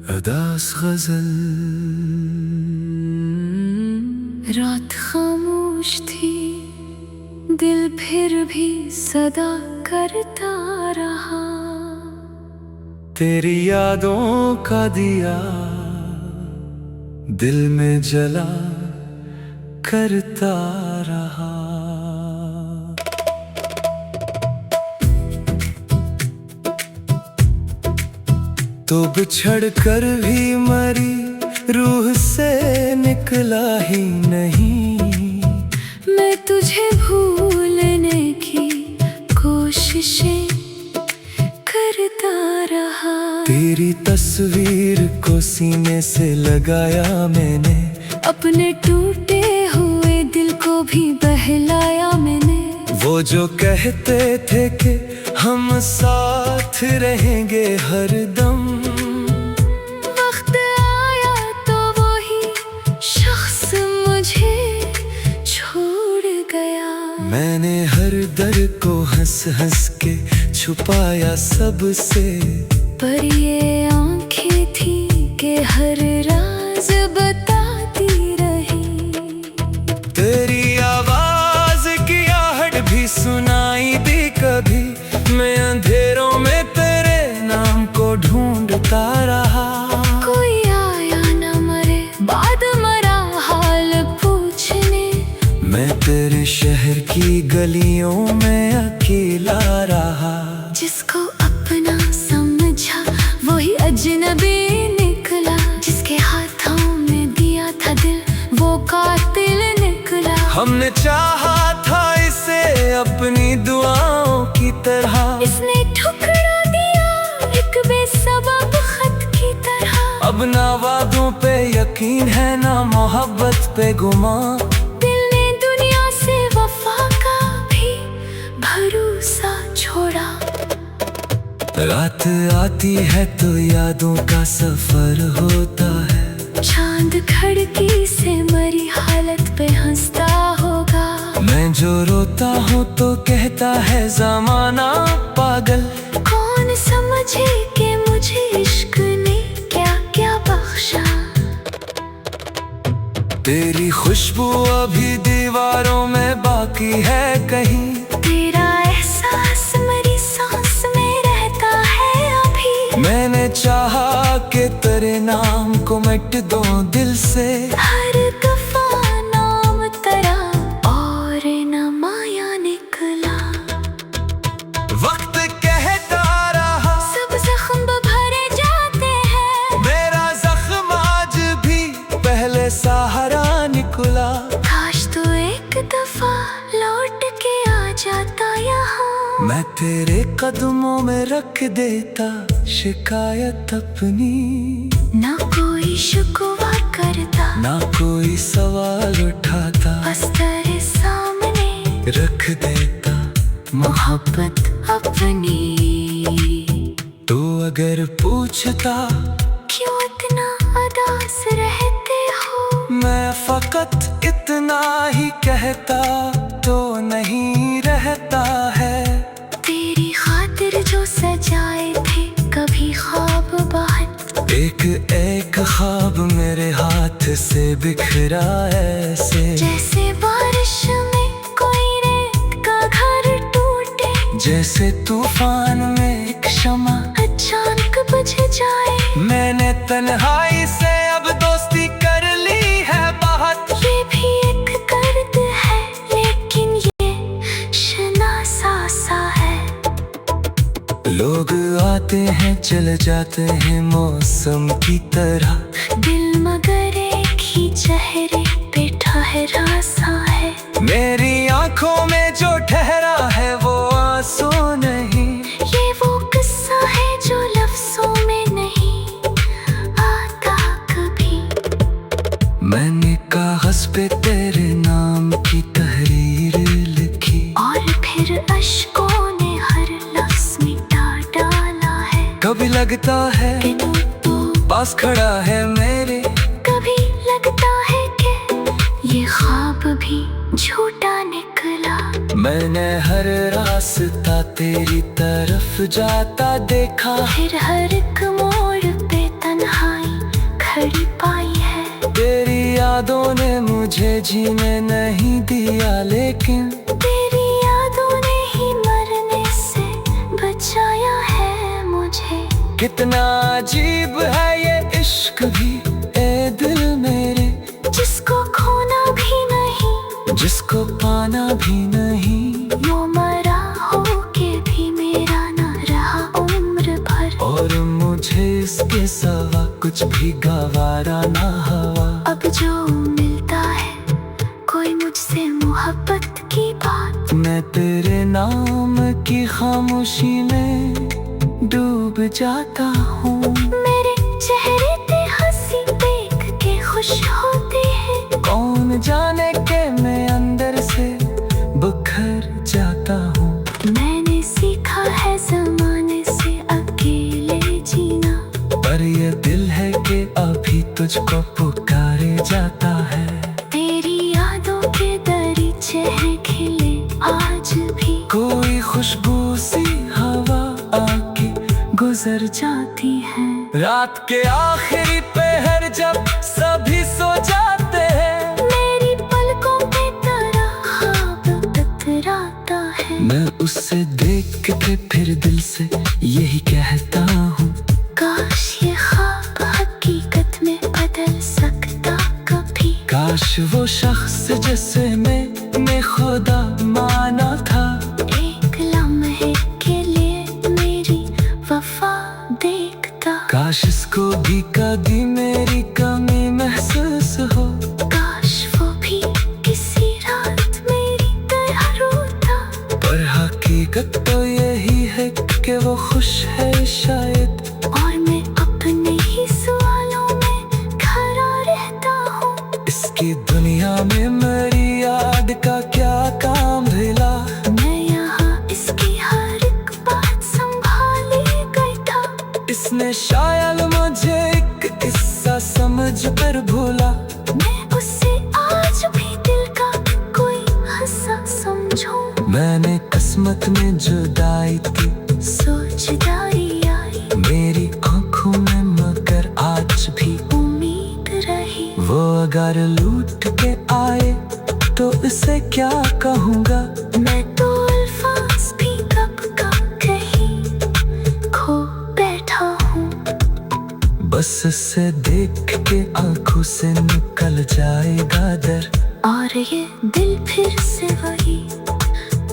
अदास गजल। रात खामोश थी, दिल फिर भी सदा करता रहा। तेरी यादों का दिया दिल में जला करता रहा। तो बिछड़ कर भी मरी, रूह से निकला ही नहीं। मैं तुझे भूलने की कोशिशें करता रहा। तेरी तस्वीर को सीने से लगाया मैंने, अपने टूटे हुए दिल को भी बहलाया मैंने। वो जो कहते थे कि हम साथ रहेंगे हरदम, वक्त आया तो वही शख्स मुझे छोड़ गया। मैंने हर दर्द को हंस हंस के छुपाया सबसे, पर ये आंखें थी कि हर राज बताती रही। तेरी आवाज की आहट भी सुनाई दी कभी, मैं अंधेरों में तेरे नाम को ढूंढता रहा। कोई आया न मरे बाद मरा हाल पूछने, मैं तेरे शहर की गलियों में अकेला रहा। जिसको अपना समझा वही अजनबी निकला। जिसके हाथों में दिया था दिल वो कातिल निकला। हमने चाहा था इसे अपनी दुआओं की तरह, इसने ठुकरा दिया एक बेसबब खत की तरह। अब ना वादों पे यकीन है ना मोहब्बत पे गुमान। दिल ने दुनिया से वफा का भी भरोसा छोड़ा। रात आती है तो यादों का सफर होता है, चांद खिड़की से मरी हालत पे हंसता होगा। मैं जो रोता हूँ तो कहता है ज़माना पागल। कौन समझे कि मुझे इश्क ने क्या क्या बख्शा। तेरी खुशबू अभी दीवारों में बाकी है कहीं, तेरा एहसास मेरी सांस में रहता है अभी। मैंने चाहा कि तेरे नाम को मिट दूं दिल से, हर दफा नाम तेरा और न माया निकला। वक्त कहता रहा सब जख्म भरे जाते हैं, मेरा जख्म आज भी पहले सहारा निकला। काश तू एक दफा लौट के आ जाता यहाँ। मैं तेरे कदमों में रख देता शिकायत अपनी, ना कोई शिकवा करता ना कोई सवाल उठाता, बस तेरे सामने रख देता मोहब्बत अपनी। तो अगर पूछता क्यों इतना उदास रहते हो, मैं फकत इतना ही कहता तो नहीं रहता है। तेरी खातिर जो सजाए थे कभी ख्वाब बाहर, एक एक ख्वाब मेरे हाथ से बिखरा ऐसे, जैसे बारिश में कोई रेत का घर टूटे। जैसे तूफान में एक शमा अचानक बुझ जाए। मैंने तन्हाई से अब दोस्ती कर ली है बहुत। ये भी एक दर्द है लेकिन ये शनासा सा है। लोग आते हैं चले जाते हैं मौसम की तरह, दिल मगर एक ही चेहरे पे ठहरा सा है। मेरी आंखों में जो ठहरा है वो आंसू नहीं, ये वो किस्सा है जो लफ्जों में नहीं आता कभी। मैंने कागज पे तेरे नाम की तहरीर लिखी, और फिर अश्कों ने हर लफ्ज मिटा डाला है। कभी लगता है कि तू पास खड़ा है मेरे, कभी लगता है कि ये ख्वाब भी झूठा निकला। मैंने हर रास्ता तेरी तरफ जाता देखा, फिर हर एक मोड़ पे तन्हाई खड़ी पाई है। तेरी यादों ने मुझे जीने नहीं दिया, लेकिन तेरी यादों ने ही मरने से बचाया है मुझे। कितना अजीब है ये इश्क भी, ए दिल मेरे, जिसको खोना भी नहीं, जिसको पाना भी नहीं। यूं मरा हो के भी मेरा ना रहा उम्र भर, और मुझे इसके सिवा कुछ भी गवारा ना हवा। अब जो मिलता है कोई मुझसे मोहब्बत की बात, मैं तेरे नाम की खामोशी में डूब जाता हूँ। मेरे चेहरे पे हंसी देख के खुश होते हैं, कौन जाने के मैं अंदर से बिखर जाता हूँ। मैंने सीखा है ज़माने से अकेले जीना, पर ये दिल है कि अभी तुझको पुकारे जाता है। तेरी यादों के दरीचे हैं खिले आज भी, कोई खुशबू सी हवा आके गुजर जाती है। रात के आखिरी पहर जब सभी सो जाते हैं, मेरी पलकों पे तेरा ख्वाब टकराता है। मैं उससे देख के फिर दिल से यही कहता हूँ, काश ये ख्वाब हकीकत में बदल सकता कभी। काश वो शख्स जिसे मैंने खुदा माना था, एक लम्हे के लिए मेरी वफा देखता। काश इसको भी कभी मेरी कमी महसूस हो। काश वो भी किसी रात मेरी तरह रोता, पर हकीकत तो यही है कि वो खुश है शायद, और मैं अपने ही सवालों में खड़ा रहता हूँ। इसकी दुनिया में मेरी याद का क्या काम भिला। मैं यहाँ इसकी हर एक बात संभाले गई था, इसने शायद मुझे एक किस्सा समझ कर भूला। मैं उससे आज भी दिल का कोई हिस्सा समझूं। मैंने किस्मत में जुदाई की सोचदारी आई मेरी आंखों में, मगर आज भी उम्मीद रही। वो अगर लूट के आए तो इसे क्या कहूँगा। मैं तो अल्फाज भी कब का कहीं खो बैठा हूँ, बस इसे देख के आंखों से निकल जाएगा डर, और ये दिल फिर से वही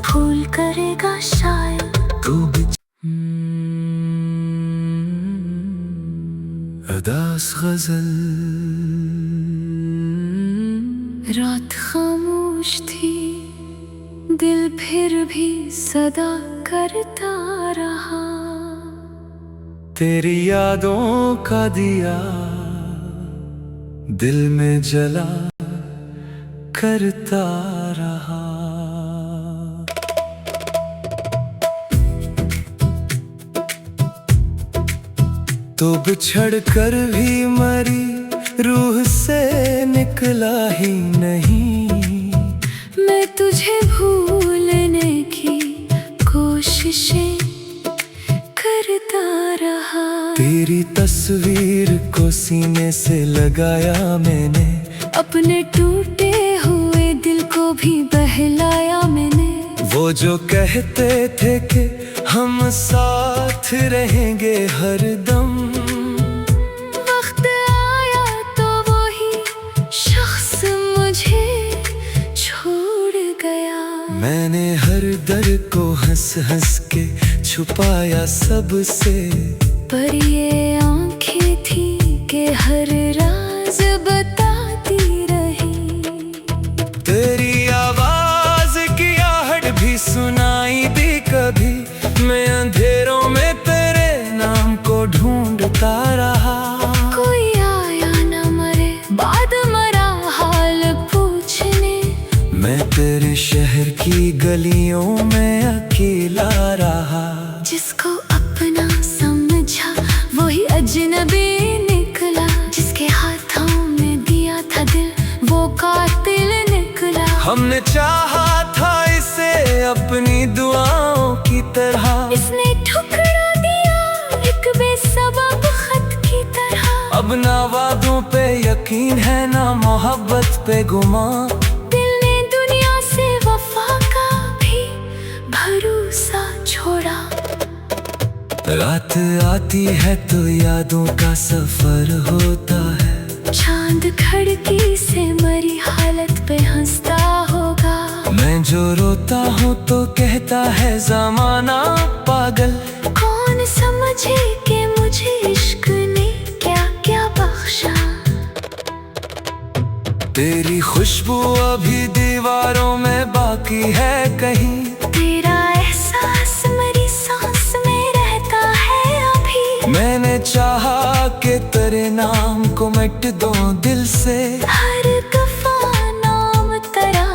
भूल करेगा शायद। तू भी अदास गजल। रात खामोश थी, दिल फिर भी सदा करता रहा। तेरी यादों का दिया दिल में जला करता रहा। तो बिछड़ कर भी मरी, रूह से निकला ही नहीं। मैं तुझे भूलने की कोशिशें करता रहा। तेरी तस्वीर को सीने से लगाया मैंने, अपने टूटे हुए दिल को भी बहलाया मैंने। वो जो कहते थे कि हम साथ रहेंगे हरदम, वक्त आया तो वही शख्स मुझे छोड़ गया। मैंने हर दर्द को हंस हंस के छुपाया सबसे, पर ये आंखें थी कि हर राज बताती रही। तेरी आवाज की आहट भी सुनाई दी कभी, मैं अंधेरों में तेरे नाम को ढूंढता रहा। कोई आया न मरे बाद मरा हाल पूछने, मैं तेरे शहर की गलियों में अकेला रहा। जिसको अपना समझा वही अजनबी निकला, जिसके हाथों में दिया था दिल वो कातिल निकला। हमने चाहा था इसे अपनी दुआओं की तरह। इसने ठुकरा दिया एक बेसबब खत की तरह। अब ना वादों पे यकीन है ना मोहब्बत पे गुमा। दिल ने दुनिया से वफा का भी भरोसा छोड़ा। रात आती है तो यादों का सफर होता है। चांद खिड़की से मरी हालत पे हंसता होगा। मैं जो रोता हूँ तो कहता है ज़माना पागल। कौन समझे कि मुझे इश्क ने क्या क्या बख्शा। तेरी खुशबू अभी दीवारों में बाकी है कहीं। तेरा एहसास मेरी सांस में रहता है अभी। मैंने चाहा कि तेरे नाम को मिट दूं दिल से। हर दफा नाम तेरा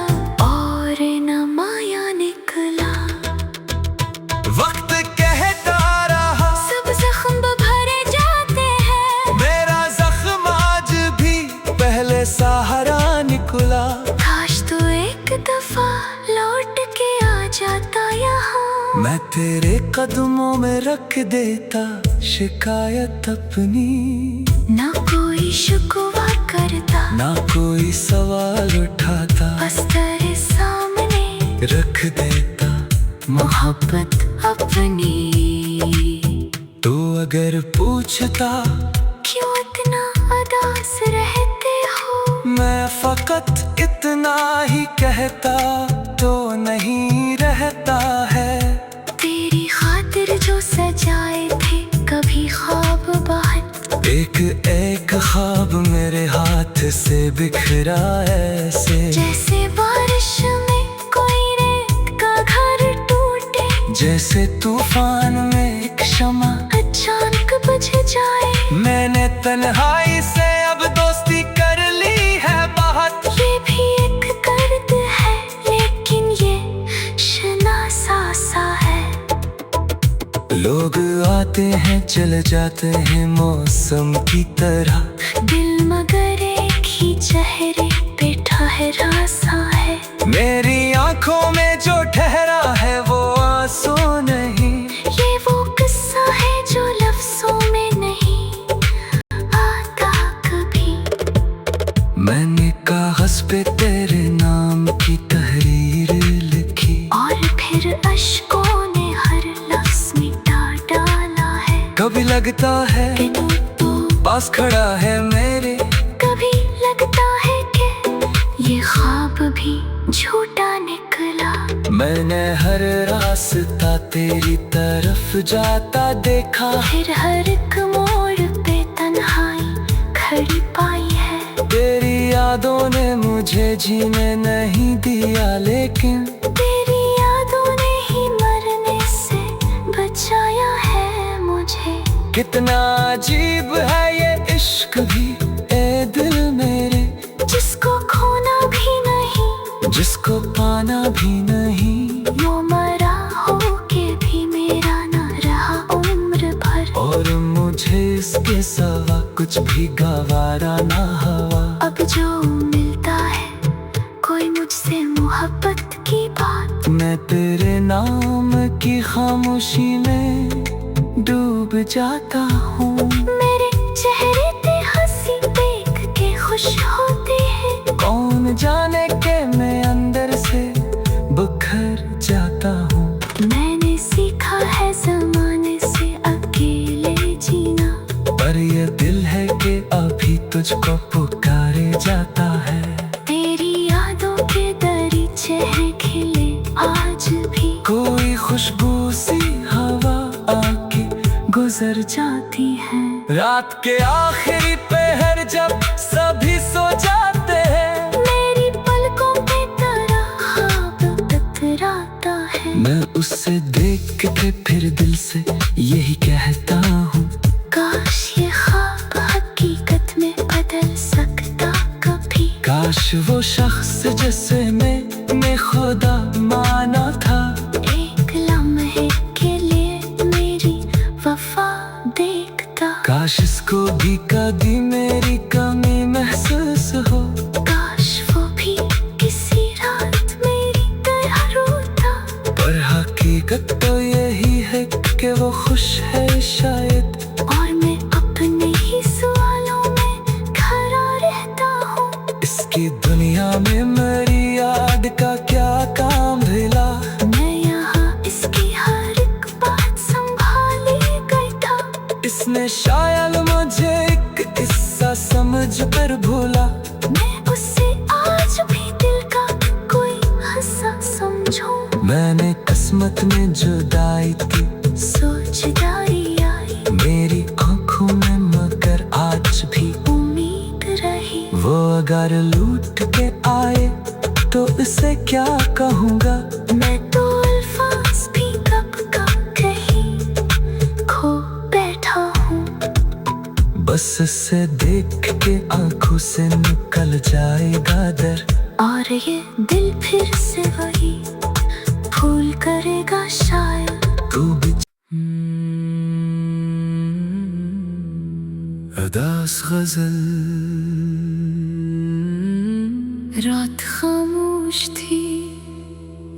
और न माया निकला। वक्त कहता रहा सब जख्म भरे जाते हैं। मेरा जख्म आज भी पहले सहारा निकला। काश तू एक दफा लौट के आ जाता यहाँ। मैं तेरे कदमों में रख देता शिकायत अपनी। ना कोई शिकवा करता ना कोई सवाल उठाता। बस तेरे सामने रख देता मोहब्बत अपनी। तू अगर पूछता क्यों इतना उदास रहते हो। मैं फकत इतना ही कहता तो नहीं रहता है। तेरी खातिर जो सजाए थे कभी ख्वाब बाहर। एक एक ख्वाब मेरे हाथ से बिखरा ऐसे। जैसे बारिश में कोई रेत का घर टूटे। जैसे तूफान में एक शमा अचानक बुझ जाए। मैंने तन्हाई से अब दोस्ती कर ली है बहुत। ये भी एक दर्द है लेकिन ये शनासा सा है। लोग आते हैं चले जाते हैं मौसम की तरह। दिल मगर एक ही चेहरे पे ठहरा सा है। मेरी आंखों में जो ठहरा है वो आंसू नहीं। ये वो किस्सा है जो लफ्जों में नहीं आता कभी। मैंने कागज पे तेरे नाम की तहरीर लिखी। और फिर अश्कों ने हर लफ्ज मिटा डाला है। कभी लगता है कि तू पास खड़ा है मेरे। कभी लगता है कि ये ख्वाब भी झूठा निकला। मैंने हर रास्ता तेरी तरफ जाता देखा। फिर हर एक मोड़ पे तन्हाई खड़ी पाई है। तेरी यादों ने मुझे जीने नहीं दिया लेकिन तेरी यादों ने ही मरने से बचाया है मुझे। कितना अजीब है ये इश्क भी ए दिल मेरे। जिसको खोना भी नहीं जिसको पाना भी नहीं। यूं मरा हो के भी मेरा न रहा उम्र भर। और मुझे इसके सिवा कुछ भी गवारा ना हवा। अब जो मिलता है कोई मुझसे मोहब्बत की बात। मैं तेरे नाम की खामोशी में डूब जाता हूँ। मेरे चेहरे पे हंसी देख के खुश होते हैं। कौन जाने के मैं अंदर से बिखर जाता हूँ। मैंने सीखा है ज़माने से अकेले जीना। पर ये दिल है कि अभी तुझको पुकारे जाता है। तेरी यादों के दरीचे हैं खिले आज भी। कोई खुशबू सी हवा आके गुजर जाती है। रात के आखिरी पहर जब सभी सो जाते हैं। मेरी पलकों पे तेरा ख्वाब टकराता है। मैं उससे देख के फिर दिल से यही कहता हूँ। काश ये ख्वाब हकीकत में बदल सकता कभी। काश वो शख्स जिसे मैंने खुदा माना था। एक लम्हे के लिए मेरी वफा देखता। काश इसको भी कभी मेरी कमी महसूस हो। काश वो भी किसी रात मेरी तरह रोता। है शायद, और मैं अपने ही सवालों में खड़ा रहता हूँ। इसकी दुनिया में मेरी याद का क्या काम भला, मैं यहाँ इसकी हर एक बात संभाले बैठा। इसने शायद मुझे एक किस्सा समझ कर भूला, मैं उससे आज भी दिल का कोई हिस्सा समझूं। मैंने किस्मत में जुदाई की सोचदारी आई मेरी आंखों में, मगर आज भी उम्मीद रही। वो अगर लूट के आए तो इसे क्या कहूँगा। मैं तो अल्फाज भी कब का कहीं खो बैठा हूँ। बस इसे देख के आंखों से निकल जाएगा डर, और ये दिल फिर से वही भूल करेगा शायद। तू भी अदास गजल। रात खामोश थी,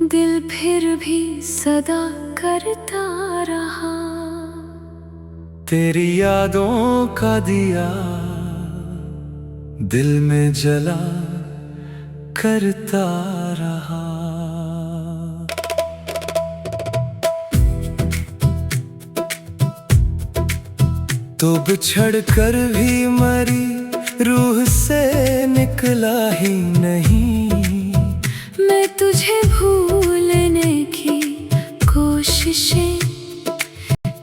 दिल फिर भी सदा करता रहा। तेरी यादों का दिया दिल में जला करता रहा। तो बिछड़ कर भी मरी रूह से निकला ही नहीं। मैं तुझे भूलने की कोशिशें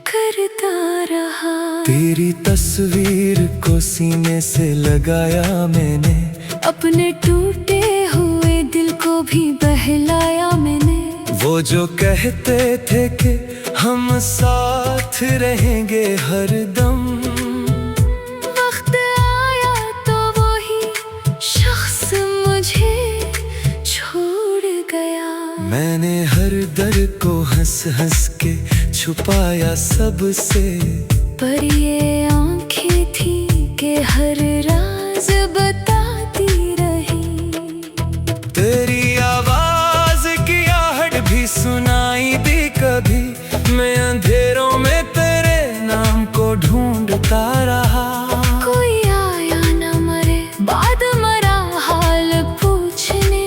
करता रहा। तेरी तस्वीर को सीने से लगाया मैंने, अपने टूटे हुए दिल को भी बहलाया मैंने। वो जो कहते थे कि हम साथ रहेंगे हरदम, वक्त आया तो वही शख्स मुझे छोड़ गया। मैंने हर दर्द को हंस हंस के छुपाया सबसे, पर ये आंखें थी कि हर राज बताती रही। तेरी आवाज की आहट भी सुनाई दी कभी, मैं अंधेरों में तेरे नाम को ढूंढता रहा। कोई आया न मरे बाद मरा हाल पूछने,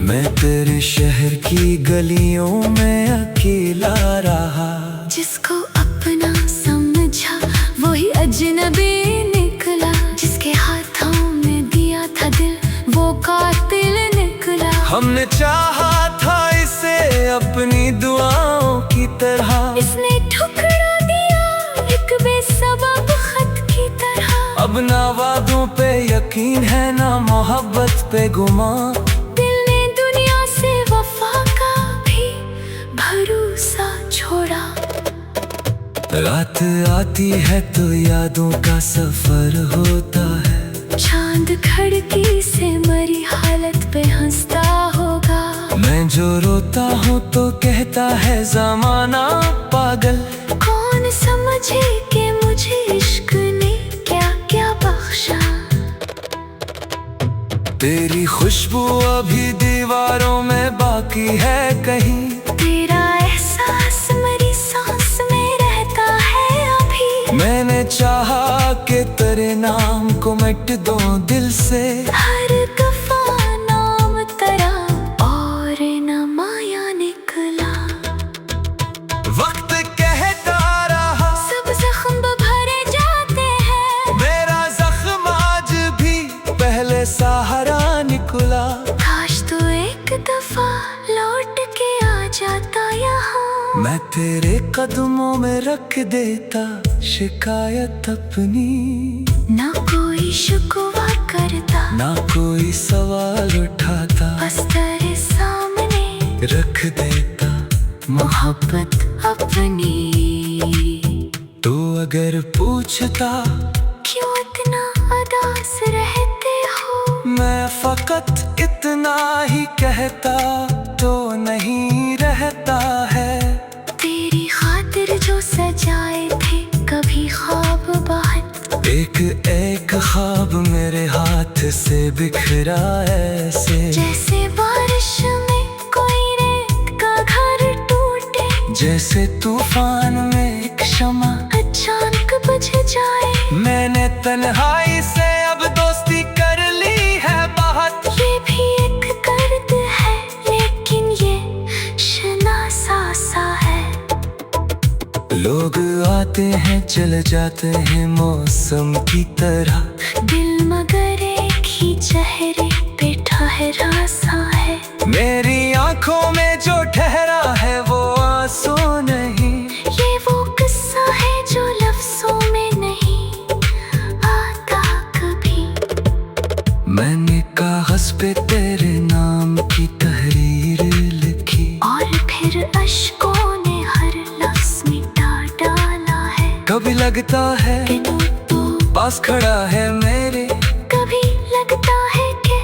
मैं तेरे शहर की गलियों में अकेला रहा। जिसको अपना समझा वही अजनबी निकला। जिसके हाथों में दिया था दिल वो कातिल निकला। हमने चाहा था इसे अपनी दुआओं की तरह, इसने ठुकरा दिया एक बेसबब खत की तरह। अब ना वादों पे यकीन है ना मोहब्बत पे गुमान। दिल ने दुनिया से वफा का भी भरोसा छोड़ा। रात आती है तो यादों का सफर होता है, चांद खिड़की से मरी हालत पे हंसता होगा। मैं जो रोता हूँ तो कहता है जमाना पागल। कौन समझे कि मुझे इश्क ने क्या क्या बख्शा। तेरी खुशबू अभी दीवारों में बाकी है कहीं, तेरा एहसास मेरी सांस में रहता है अभी। मैंने चाहा कि तेरे नाम को मिट दूं दिल से, हर दफा नाम तेरा और न माया निकला। वक्त कहता रहा सब जख्म भरे जाते हैं, मेरा जख्म आज भी पहले सहारा निकला। काश तू एक दफा लौट के आ जाता यहाँ। मैं तेरे कदमों में रख देता शिकायत अपनी, ना कोई शिकवा करता ना कोई सवाल उठाता, बस तेरे सामने रख देता मोहब्बत अपनी। तू अगर पूछता क्यों इतना उदास रहते हो, मैं फकत इतना ही कहता तो नहीं रहता है। तेरी खातिर जो सजाए थे कभी ख्वाब बहुत, एक एक ख्वाब मेरे हाथ से बिखरा ऐसे, जैसे बारिश में कोई रेत का घर टूटे, जैसे तूफान में एक शमा तन्हाई से अब दोस्ती कर ली है बात। ये भी एक दर्द है लेकिन ये शनासा सा है। लोग आते हैं चले जाते हैं मौसम की तरह, दिल मगर एक ही चेहरे पे ठहरा सा है। मेरी आंखों में जो ठहरा है वो आंसू नहीं, ये वो किस्सा है जो लफ्जों में नहीं आता कभी। मैंने कागज पे तेरे नाम की तहरीर लिखी, और फिर अश्कों ने हर लफ्ज मिटा डाला है। कभी लगता है कि तू पास खड़ा है मेरे, कभी लगता है कि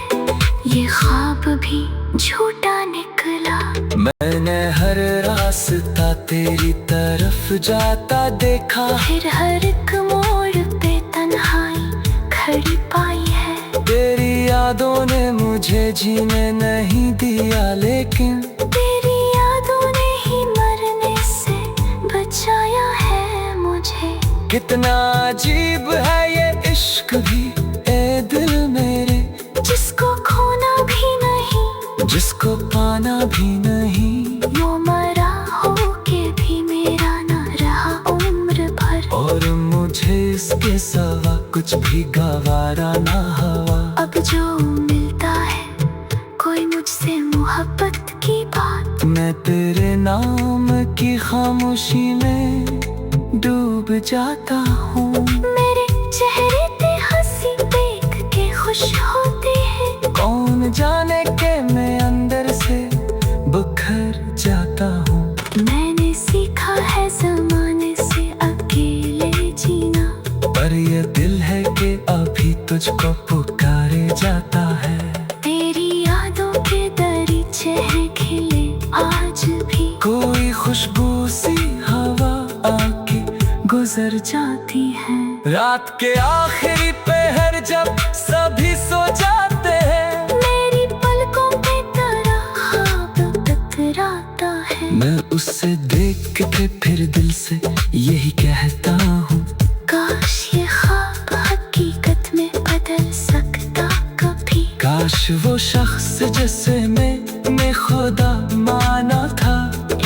ये ख्वाब भी झूठा निकला। मैंने हर रास्ता तेरी तरफ जाता देखा, फिर हर एक मोड़ पे तन्हाई खड़ी पाई है। तेरी यादों ने मुझे जीने नहीं दिया, लेकिन तेरी यादों ने ही मरने से बचाया है मुझे। कितना अजीब है ये इश्क भी ए दिल मेरे, जिसको खोना भी नहीं, जिसको पाना भी नहीं। वो मरा हो के भी मेरा न रहा उम्र भर। और मुझे इसके सिवा कुछ भी गवारा ना हवा। अब जो मिलता है कोई मुझसे मोहब्बत की बात, मैं तेरे नाम की खामोशी में डूब जाता हूँ। मेरे चेहरे पे हंसी देख के खुश होते हैं। कौन जाने के मैं अंदर से बुखर जाता हूँ। मैंने सीखा है ज़माने से अकेले जीना, पर ये दिल है कि अभी तुझको पुकारे जाता है। तेरी यादों के दरीचे हैं खिले आज भी। कोई खुशबू सी हवा आके गुजर जाती है रात के आखिरी पहर जब सभी सो जाते हैं, मेरी पलकों पे तेरा ख्वाब टकराता है। मैं उससे देख के फिर दिल से यही कहता हूँ, काश ये ख्वाब हकीकत में बदल सकता कभी। काश वो शख्स जिसे मैंने खुदा माना था,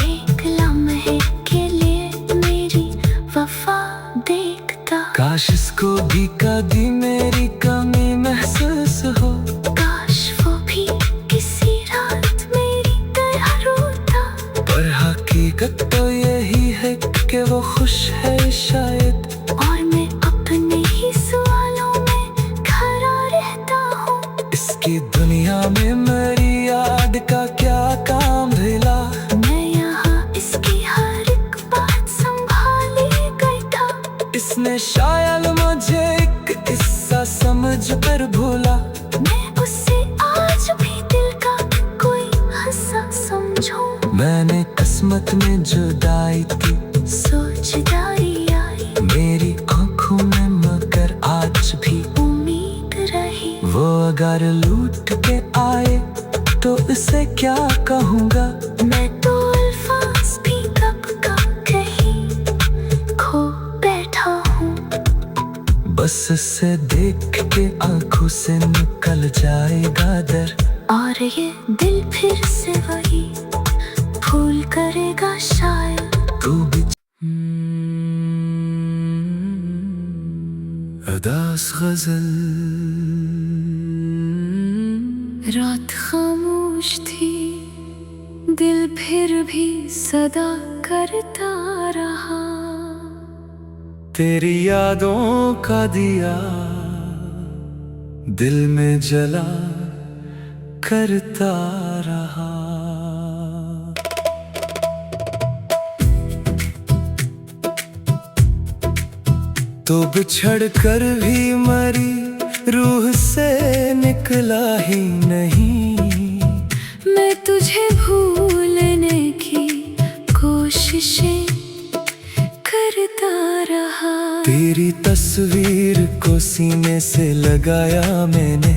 एक लम्हे के लिए मेरी वफा देखता। काश इसको भी कभी मेरी कमी महसूस हो। काश वो भी किसी रात मेरी तरह रोता। पर हकीकत तो यही है कि वो खुश है शायद, और मैं अपने ही सवालों में खड़ा रहता हूँ। इसकी दुनिया में मेरी याद का क्या काम भिला। मैं यहाँ इसकी हर एक बात संभाले गई था। इसने शायद मुझे एक किस्सा समझ कर भूला। मैं उससे आज भी दिल का कोई हिस्सा समझूं। मैंने किस्मत में जुदाई थी सोचदारी आई मेरी आंखों में, मगर आज भी उम्मीद रही। वो अगर लूट के आए तो इसे क्या कहूँगा। मैं तो अल्फाज भी कब का कहीं खो बैठा हूँ। बस इसे देख के आंखों से निकल जाएगा डर, और ये दिल फिर से वही भूल करेगा शायद। तू भी अदास गजल। रात खामोश थी, दिल फिर भी सदा करता रहा। तेरी यादों का दिया दिल में जला करता रहा। तो बिछड़ कर भी मरी रूह से निकला ही नहीं। मैं तुझे भूलने की कोशिशें करता रहा। तेरी तस्वीर को सीने से लगाया मैंने,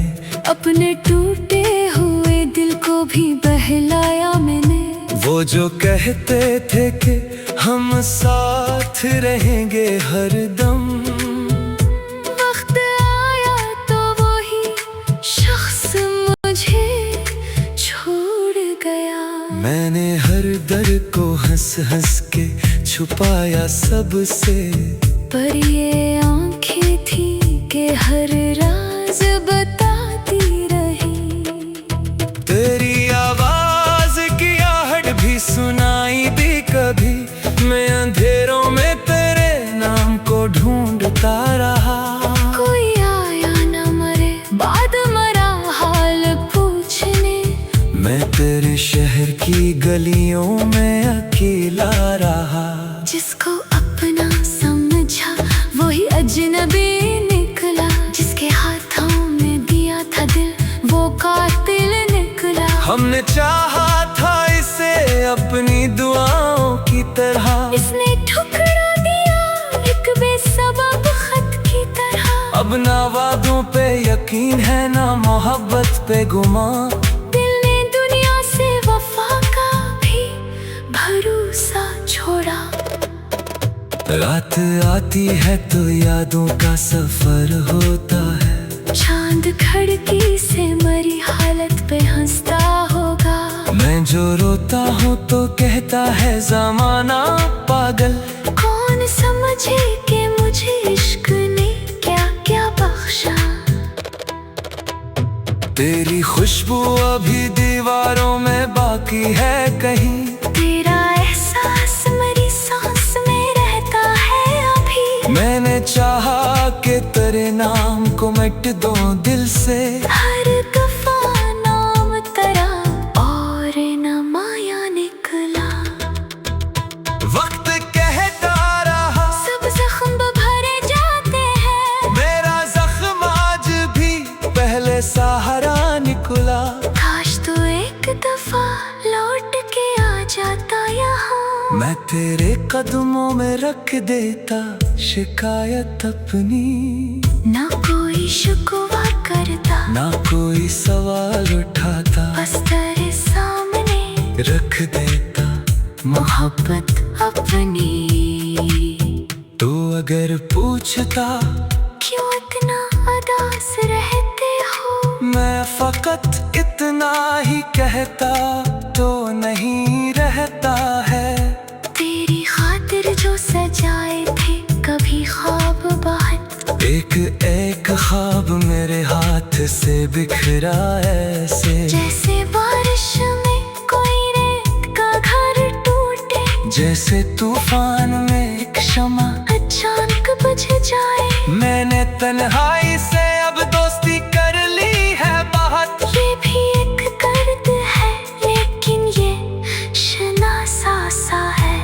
अपने टूटे हुए दिल को भी बहलाया मैंने। वो जो कहते थे कि हम साथ रहेंगे हरदम, वक्त हंस हंस के छुपाया सबसे। पर ये आंखें थी कि हर राज बताती रही। तेरी आवाज की आहट भी सुनाई दी कभी, मैं अंधेरों में तेरे नाम को ढूंढता रहा। कोई आया न मरे बाद मरा हाल पूछने, मैं तेरे शहर की गलियों में अकेला रहा। जिसको अपना समझा वही अजनबी निकला, जिसके हाथों में दिया था दिल वो कातिल निकला। हमने चाहा था इसे अपनी दुआओं की तरह, इसने ठुकरा दिया एक बेसबब खत की तरह। अब ना वादों पे यकीन है ना मोहब्बत पे गुमान। दिल ने दुनिया से वफा का भी भरोसा छोड़ा। रात आती है तो यादों का सफर होता है, चांद खिड़की से मरी हालत पे हंसता होगा। मैं जो रोता हूँ तो कहता है जमाना पागल। कौन समझे कि मुझे इश्क ने क्या क्या बख्शा। तेरी खुशबू अभी दीवारों में बाकी है कहीं, तेरा एहसास मेरी सांस में रहता है अभी। मैंने चाहा कि तेरे नाम को मिट दूं दिल से। हर दफा नाम तेरा और न माया निकला। वक्त कहता रहा सब जख्म भरे जाते हैं, मेरा जख्म आज भी पहले सहारा निकला। काश तू एक दफा लौट के आ जाता यहाँ। मैं तेरे कदमों में रख देता शिकायत अपनी, ना कोई शिकवा करता ना कोई सवाल उठाता, बस तेरे सामने रख देता मोहब्बत अपनी। तो अगर पूछता क्यों इतना उदास रहते हो, मैं फकत इतना ही कहता तो नहीं रहता है। तेरी खातिर जो सजाए थे कभी ख्वाब बाहर, एक एक ख्वाब मेरे हाथ से बिखरा ऐसे, जैसे बारिश में कोई रेत का घर टूटे, जैसे तूफान में एक शमा अचानक बुझ जाए। मैंने तन्हाई से अब दोस्ती कर ली है बहुत। ये भी एक दर्द है लेकिन ये शनासा सा है।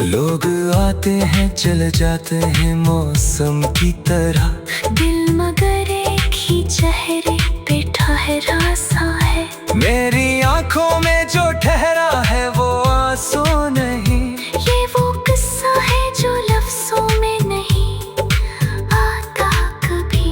लोग आते हैं चले जाते हैं मौसम की तरह, दिल मगर एक ही चेहरे पे ठहरा सा है। मेरी आंखों में जो ठहरा है वो आंसू नहीं, ये वो किस्सा है जो लफ्जों में नहीं आता कभी।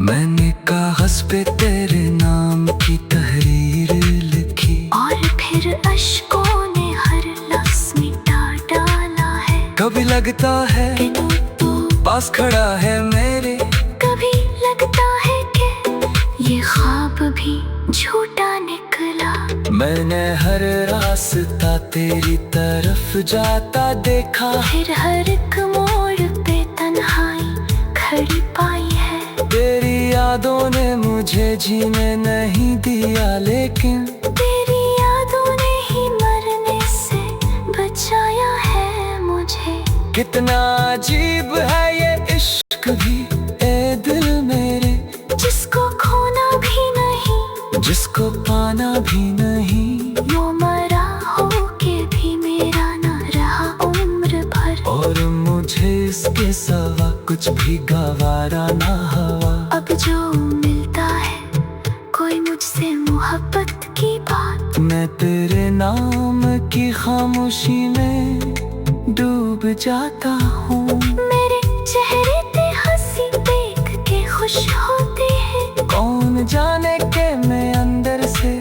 मैंने कागज पे तेरे नाम की तहरीर लिखी, और फिर अश्कों ने हर लफ्ज मिटा डाला है। कभी लगता है कि तू पास खड़ा है मेरे, कभी लगता है कि ये ख्वाब भी झूठा निकला। मैंने हर रास्ता तेरी तरफ जाता देखा, फिर हर एक मोड़ पे तन्हाई खड़ी पाई है। तेरी यादों ने मुझे जीने नहीं दिया, लेकिन तेरी यादों ने ही मरने से बचाया है मुझे। कितना अजीब है ये इश्क भी ए दिल मेरे, जिसको खोना भी नहीं जिसको पाना भी नहीं। वो मरा हो के भी मेरा न रहा उम्र भर, और मुझे इसके सिवा कुछ भी गवारा ना हवा। अब जो मिलता है कोई मुझसे मोहब्बत की बात, मैं तेरे नाम की खामोशी में डूब जाता हूँ। मेरे चेहरे पे हंसी देख के खुश होते हैं। कौन जाने के मैं अंदर से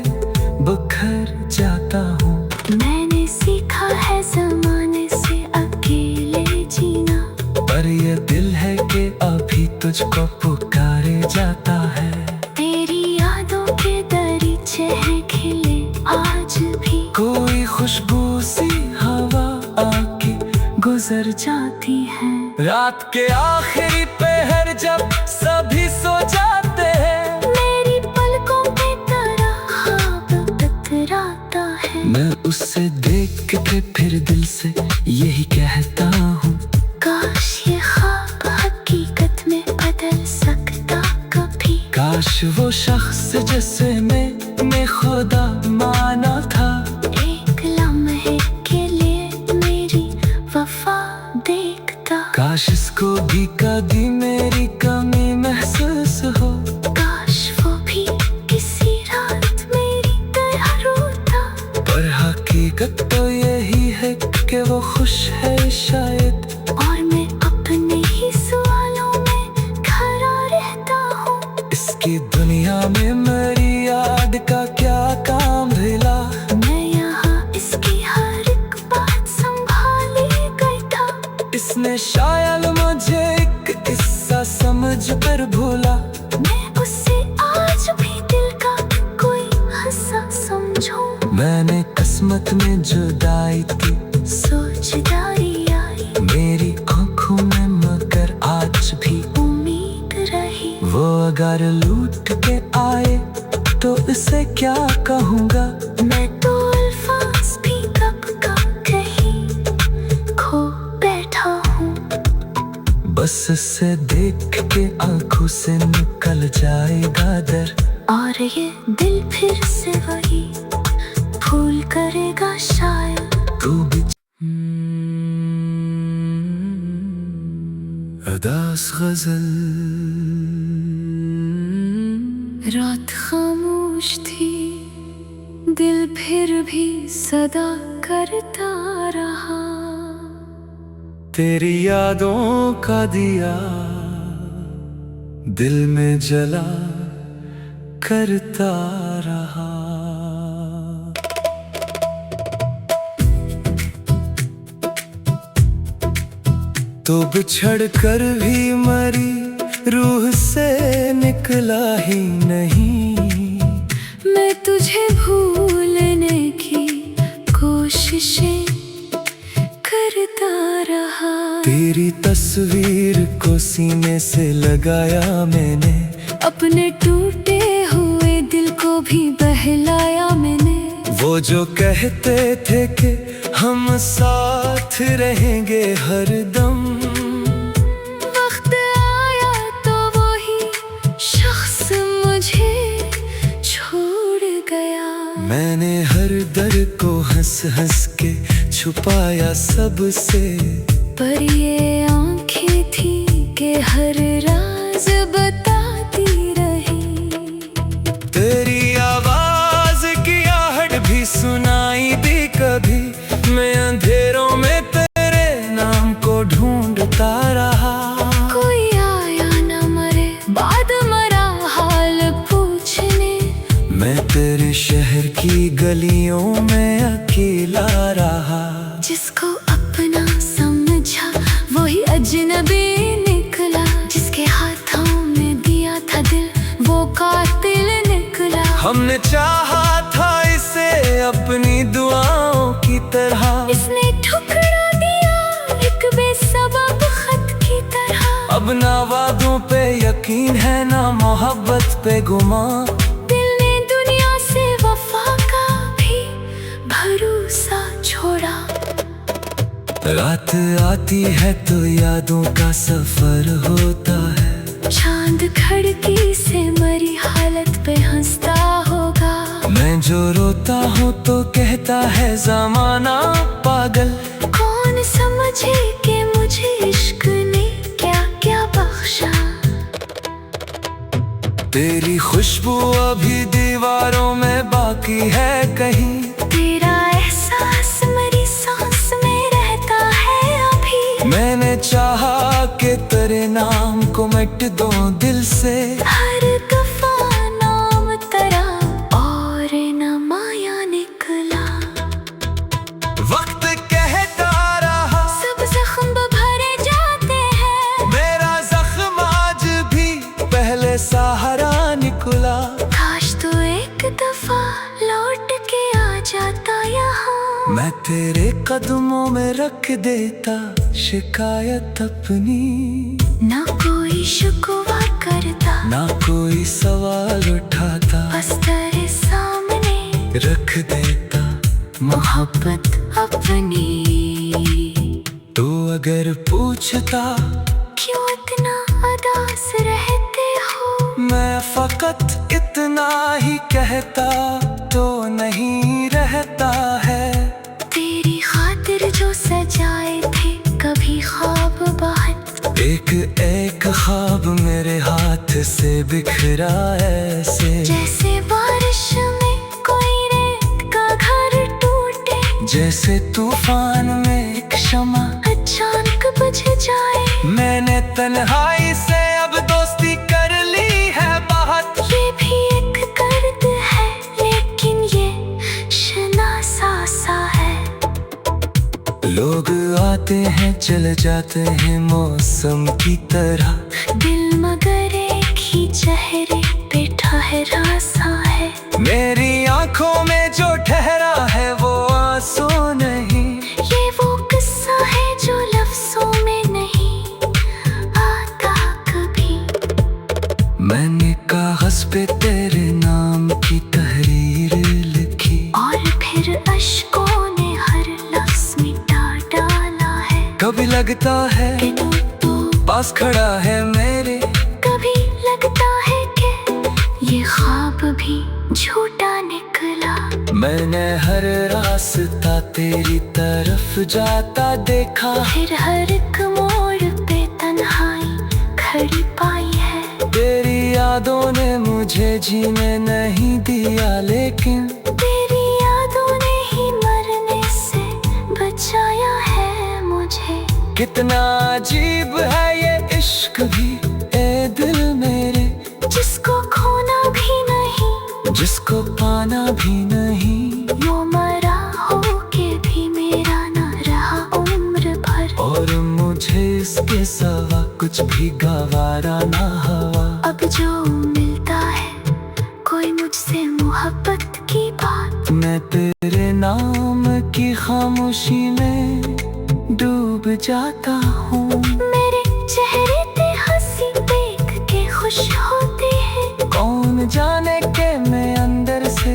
बिखर जाता हूँ। मैंने सीखा है जमाने से अकेले जीना, पर ये दिल है कि अभी तुझको पुकारे जाता है। तेरी यादों के दरीचे हैं खिले आज भी, कोई खुशबू गुजर जाती हैं। रात के आखिरी पहर जब सभी सो जाते हैं, मेरी पलकों पे तेरा ख्वाब टकराता है। मैं उसे देख के फिर दिल से यही कहता हूँ, काश ये ख्वाब हकीकत में बदल सकता कभी। काश वो शख्स जिसे मैंने खुदा माना था, एक लम्हे के लिए मेरी वफा देखता। काश इसको भी कभी मेरी कमी महसूस हो, काश वो भी किसी रात मेरी तरह रोता। पर हकीकत तो यही है कि वो खुश है शायद, और मैं अपने ही सवालों में खड़ा रहता हूँ। इसकी दुनिया में मेरी याद का क्या काम भिला। मैं यहाँ इसकी हर एक बात संभाले करता। इसने शायद मुझे एक किस्सा समझ कर भूला। मैं उससे आज भी दिल का कोई हिस्सा समझूं। मैंने किस्मत में जुदाई की सोचदारी आई मेरी आंखों में, मगर आज भी उम्मीद रही। वो अगर लूट के आए तो इसे क्या कहूँगा। मैं तो अल्फाज भी कब का कहीं खो बैठा हूँ। बस इसे देख के आंखों से निकल जाएगा डर, और ये दिल फिर से वही भूल करेगा शायद। तू भी अदास गजल। रात खामोश थी, दिल फिर भी सदा करता रहा। तेरी यादों का दिया दिल में जला करता रहा। तो बिछड़ कर भी मरी रूह से निकला ही नहीं। मैं तुझे भूलने की कोशिशें करता रहा। तेरी तस्वीर को सीने से लगाया मैंने, अपने टूटे हुए दिल को भी बहलाया मैंने। वो जो कहते थे कि हम साथ रहेंगे हरदम, वक्त आया तो वही शख्स मुझे छोड़ गया। मैंने हर दर्द को हंस हंस के छुपाया सबसे, पर ये आंखें थी कि हर राज बताती रही। तेरी आवाज की आहट भी सुनाई दी कभी, मैं अंधेरों में तेरे नाम को ढूंढता रहा। कोई आया न मरे बाद मरा हाल पूछने, मैं तेरे शहर की गलियों में अकेला रहा। जिसको अपना समझा वही अजनबी निकला। जिसके हाथों में दिया था दिल वो कातिल निकला। हमने चाहा था इसे अपनी दुआओं की तरह, इसने ठुकरा दिया एक बेसबब खत की तरह। अब ना वादों पे यकीन है ना मोहब्बत पे गुमा। दिल ने दुनिया से वफा का भी भरोसा छोड़ा। रात आती है तो यादों का सफर होता है, चांद खिड़की से मरी हालत पे हंसता होगा। मैं जो रोता हूँ तो कहता है जमाना पागल। कौन समझे कि मुझे इश्क ने क्या क्या बख्शा। तेरी खुशबू अभी दीवारों में बाकी है कहीं, तेरा एहसास मेरी सांस में रहता है अभी। मैंने चाहा कि तेरे नाम को मिट दूं दिल से, हर दफा नाम तेरा और न माया निकला। वक्त कहता रहा सब जख्म भरे जाते हैं, मेरा जख्म आज भी पहले सहारा निकला। काश तू एक दफा लौट के आ जाता यहाँ। मैं तेरे कदमों में रख देता शिकायत अपनी। ना कोई शिकवा करता, ना कोई सवाल उठाता, बस तेरे सामने रख देता मोहब्बत अपनी। तू अगर पूछता क्यों इतना उदास रहते हो, मैं फकत इतना ही कहता तो नहीं रहता है। तेरी खातिर जो सजाए थे कभी ख्वाब बाहर, एक एक ख्वाब मेरे हाथ से बिखरा ऐसे, जैसे बारिश में कोई रेत का घर टूटे, जैसे तूफान में एक शमा अचानक बुझ जाए। मैंने तन्हाई से अब दोस्ती कर ली है बहुत। ये भी एक दर्द है लेकिन ये शनासा सा है। लोग आते हैं चले जाते हैं मौसम की तरह, दिल मगर एक ही चेहरे पे ठहरा सा है। मेरी आंखों में जो ठहरा है वो आंसू नहीं, ये वो किस्सा है जो लफ्जों में नहीं आता कभी। मैंने कागज पे तेरे नाम की तहरीर लिखी, और फिर अश्कों ने हर लफ्ज मिटा डाला है। कभी लगता है कि तू पास खड़ा है मेरे, कभी लगता है कि ये ख्वाब भी झूठा निकला। मैंने हर रास्ता तेरी तरफ जाता देखा, फिर हर एक मोड़ पे तन्हाई खड़ी पाई है। तेरी यादों ने मुझे जीने नहीं दिया लेकिन तेरी यादों ने ही मरने से बचाया है मुझे। कितना अजीब है ये इश्क भी ए दिल मेरे, जिसको खोना भी नहीं, जिसको पाना भी नहीं। यूं मरा हो के भी मेरा न रहा उम्र भर, और मुझे इसके सिवा कुछ भी गवारा ना हवा। अब जो मिलता है कोई मुझसे मोहब्बत की बात, मैं तेरे नाम की खामोशी में डूब जाता हूँ। मेरे चेहरे पे हंसी देख के खुश होते हैं, कौन जाने के मैं अंदर से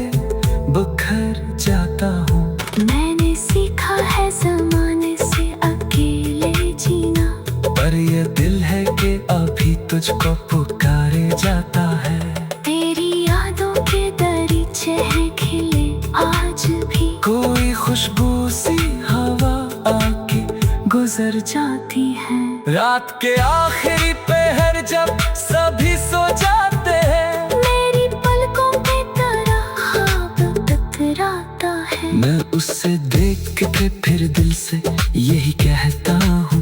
बिखर जाता हूँ। मैंने सीखा है ज़माने से अकेले जीना, पर ये दिल है कि अभी तुझको पुकारे जाता है। तेरी यादों के दरीचे हैं खिले आज भी, कोई खुशबू सी हवा आके गुजर जाती है। रात के आखिरी पहर जब सभी सो जाते हैं, मेरी पलकों पे तेरा ख्वाब टकराता है। मैं उससे देख के फिर दिल से यही कहता हूँ,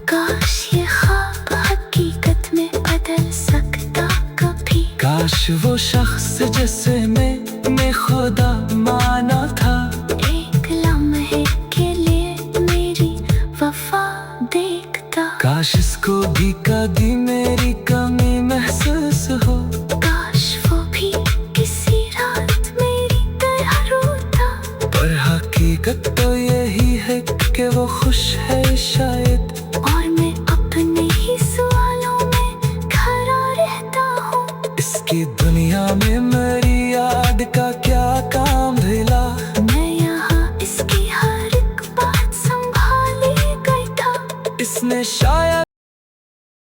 काश ये ख्वाब हकीकत में बदल सकता कभी। काश वो शख्स जिसे मैंने खुदा माना था, एक लम्हे के लिए मेरी वफा देखता। काश इसको भी कभी मेरी कमी महसूस हो, काश वो भी किसी रात मेरी तरह रोता। पर हकीकत तो यही है कि वो खुश है शायद, और मैं अपने ही सवालों में खड़ा रहता हूँ। इसकी दुनिया में मेरी याद का क्या काम भिला। मैं यहाँ इसकी हर एक बात संभाले गई था, इसने शायद